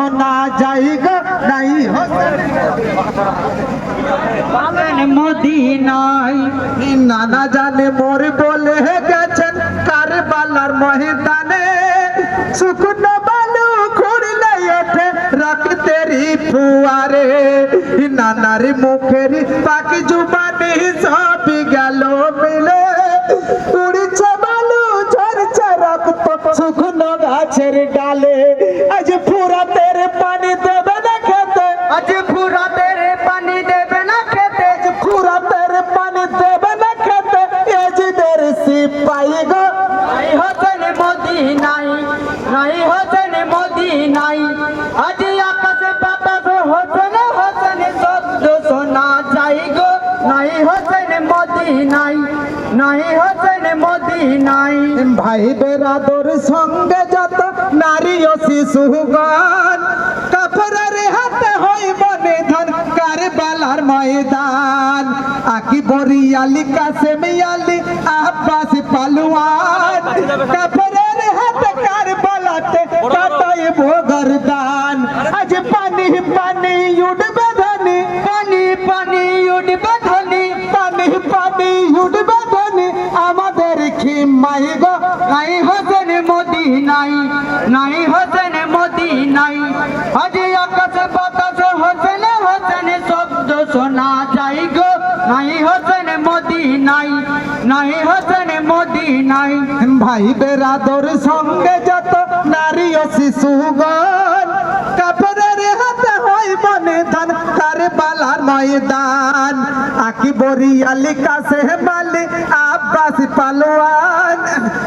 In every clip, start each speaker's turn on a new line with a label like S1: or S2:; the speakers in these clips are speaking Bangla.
S1: শোনা যায় গো নাই হোসেন
S2: মদিনায়।
S1: নানা জানে মোর বলে গেছেন কারবালার ময়দানে শুকনো বালু খুঁড়লে ওঠে রক্তেরই ফুয়ারে নানার মুখের পাখি জুবানি সব গেল মিলে উড়ছে বালু ঝরছে রক্ত শুকনো গাছের ডালে আজ ফুরাতের পানি দেবে না খেতে
S2: আজ ফুরাতের পানি দেবে না খেতে
S1: ফুরাতের পানি দেবে না খেতে এজিদের সিপাই গো
S2: নাই হোসেন মদিনায় নাই হোসেন মদিনায় আজ আকাশে বাতাস হোসেন হোসেন শব্দ শোনা যায় গো নাই হোসেন মদিনায় নাই হোসেন মদিনায়।
S1: ভাই বেরাদর সঙ্গে যত নারী ও শিশুগণ কাফেরের হাতে হইব নিধন কারবালার ময়দান আকি বরিয়ালি কাসেমি আলী আব্বাস পালওয়ান কাফেরের হাতে কারবালাতে কাটাইব গর্দান আজ পানি পানি উঠবে ধনি
S2: পানি পানি উঠবে ধনি
S1: পানি পানি উঠবে ধনি আমাদের খিমাই গো
S2: নাই হোসেন মদিনায় নাই হোসেন মদিনায় আজ আকাশে বাতাস হোসেন হোসেন শব্দ শোনা যায় গো নাই হোসেন মদিনায় নাই হোসেন মদিনায়।
S1: ভাই বেরাদর সঙ্গে যত নারী ও শিশুগণ কাফেরের হাতে হইব নিধন কারবালার ময়দান আকি বরিয়ালি কাসেম আলী আব্বাস পালওয়ান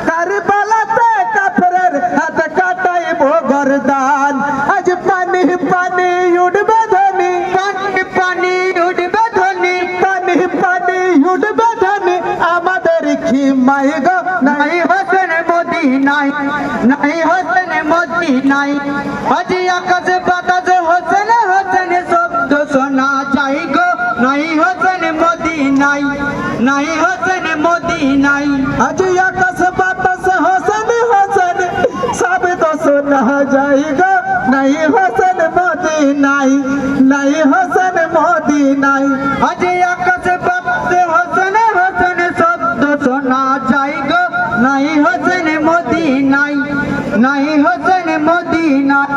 S1: কারবালাতে কাফেরের হাতে কাটাইব গর্দান আজ পানি পানি উঠবে ধনি
S2: পানি পানি উঠবে ধনি
S1: পানি পানি উঠবে ধনি আমাদের খিমাই গো
S2: নাই হোসেন মদিনায় নাই হোসেন মদিনায় আজ আকাশে বাতাস হোসেন হোসেন শব্দ শোনা যায় গো নাই হোসেন মদিনায় নাই হোসেন মদিনায়।
S1: আজ আকাশ বাতাস হোসেন হোসেন সব তো শোনা যাইগো নাই হোসেন মদিনাই নাই হোসেন মদিনাই
S2: আজ আকাশে বাতাস হোসেন হোসেন শব্দ শোনা যায় গো নাই হোসেন মদিনায় নাই হোসেন মদিনায়।